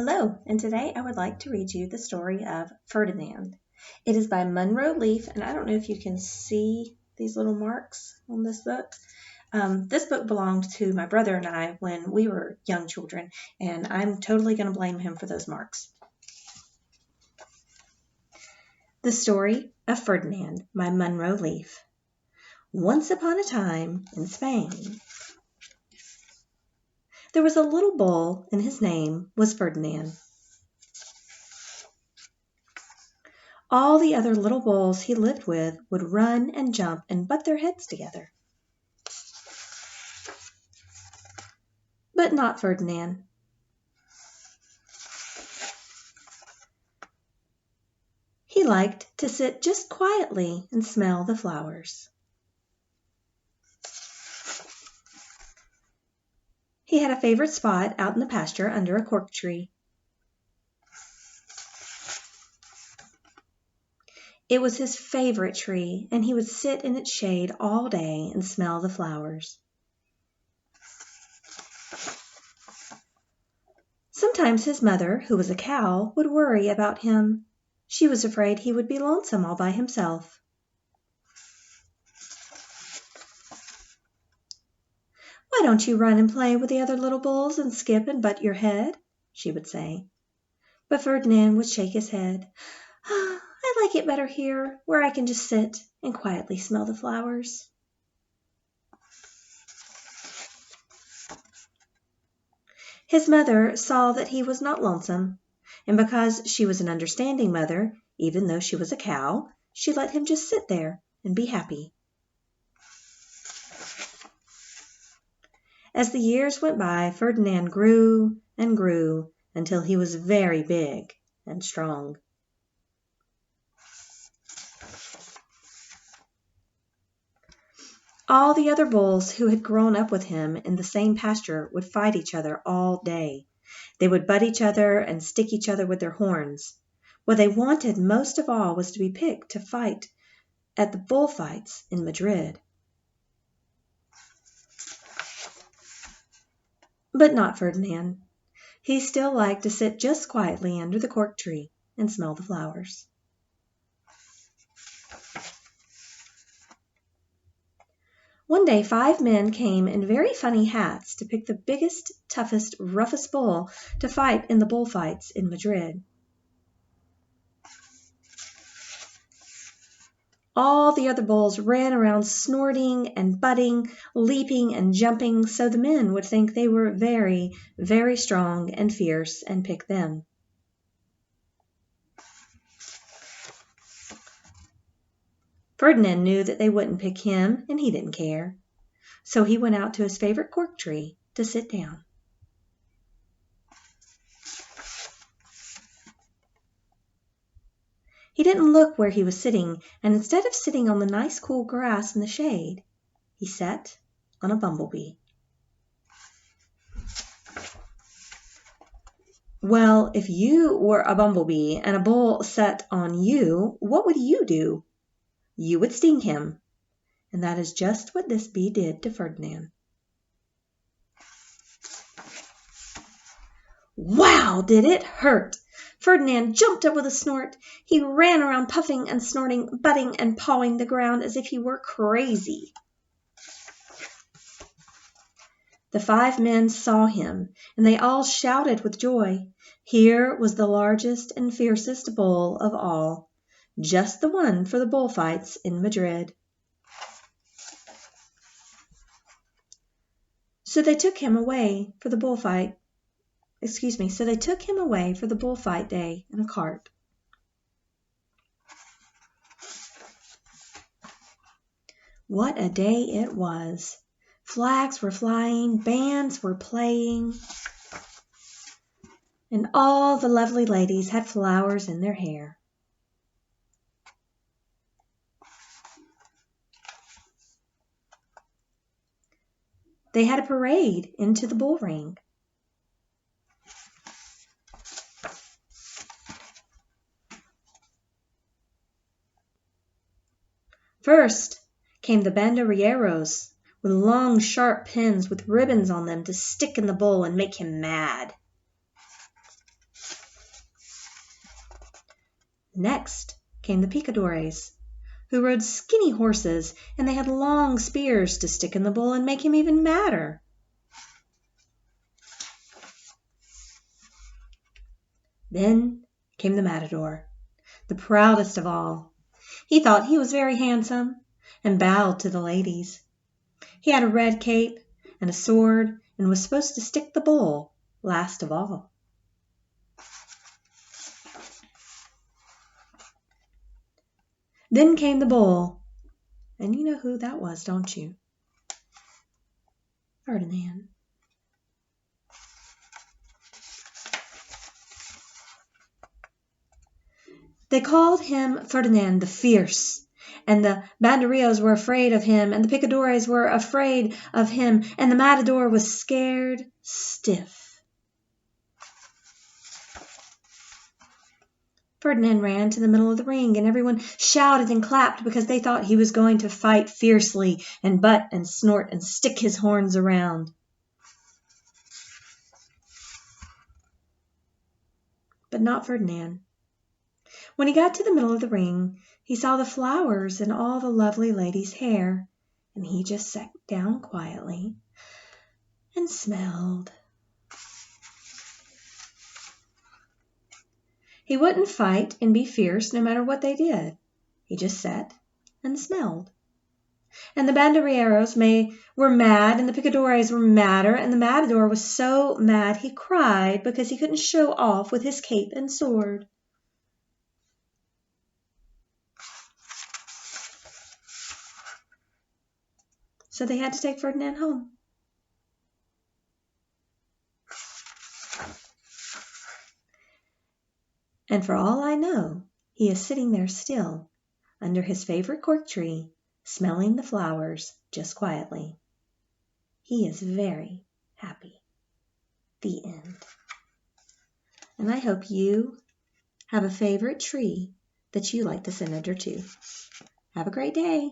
Hello, and today I would like to read you the story of Ferdinand. It is by Munro, and I don't know if you can see these little marks on this book. This book belonged to my brother and I when we were young children, and I'm totally going to blame him for those marks. The Story of Ferdinand by Munro Leaf. Once upon a time in Spain, there was a little bull, and his name was Ferdinand. All the other little bulls he lived with would run and jump and butt their heads together. But not Ferdinand. He liked to sit just quietly and smell the flowers. He had a favorite spot out in the pasture under a cork tree. It was his favorite tree, and he would sit in its shade all day and smell the flowers. Sometimes his mother, who was a cow, would worry about him. She was afraid he would be lonesome all by himself. "Why don't you run and play with the other little bulls and skip and butt your head?" she would say. But Ferdinand would shake his head. "I like it better here, where I can just sit and quietly smell the flowers." His mother saw that he was not lonesome, and because she was an understanding mother, even though she was a cow, she let him just sit there and be happy. As the years went by, Ferdinand grew and grew until he was very big and strong. All the other bulls who had grown up with him in the same pasture would fight each other all day. They would butt each other and stick each other with their horns. What they wanted most of all was to be picked to fight at the bullfights in Madrid. But not Ferdinand. He still liked to sit just quietly under the cork tree and smell the flowers. One day 5 men came in very funny hats to pick the biggest, toughest, roughest bull to fight in the bullfights in Madrid. All the other bulls ran around snorting and butting, leaping and jumping, so the men would think they were very, very strong and fierce and pick them. Ferdinand knew that they wouldn't pick him, and he didn't care. So he went out to his favorite cork tree to sit down. He didn't look where he was sitting, and instead of sitting on the nice cool grass in the shade, he sat on a bumblebee. Well, if you were a bumblebee and a bull sat on you, what would you do? You would sting him. And that is just what this bee did to Ferdinand. Wow, did it hurt! Ferdinand jumped up with a snort. He ran around puffing and snorting, butting and pawing the ground as if he were crazy. The 5 men saw him, and they all shouted with joy. Here was the largest and fiercest bull of all, just the one for the bullfights in Madrid. So they took him away for the bullfight day in a cart. What a day it was! Flags were flying, bands were playing, and all the lovely ladies had flowers in their hair. They had a parade into the bull ring. First came the banderilleros, with long, sharp pins with ribbons on them to stick in the bull and make him mad. Next came the picadores, who rode skinny horses, and they had long spears to stick in the bull and make him even madder. Then came the matador, the proudest of all. He thought he was very handsome, and bowed to the ladies. He had a red cape and a sword, and was supposed to stick the bull last of all. Then came the bull, and you know who that was, don't you? Ferdinand. They called him Ferdinand the Fierce, and the banderilleros were afraid of him, and the picadores were afraid of him, and the matador was scared stiff. Ferdinand ran to the middle of the ring, and everyone shouted and clapped because they thought he was going to fight fiercely and butt and snort and stick his horns around. But not Ferdinand. When he got to the middle of the ring, he saw the flowers in all the lovely ladies' hair, and he just sat down quietly and smelled. He wouldn't fight and be fierce no matter what they did. He just sat and smelled. And the banderilleros were mad, and the picadores were madder, and the matador was so mad he cried because he couldn't show off with his cape and sword. So they had to take Ferdinand home. And for all I know, he is sitting there still, under his favorite cork tree, smelling the flowers just quietly. He is very happy. The end. And I hope you have a favorite tree that you like to sit under too. Have a great day.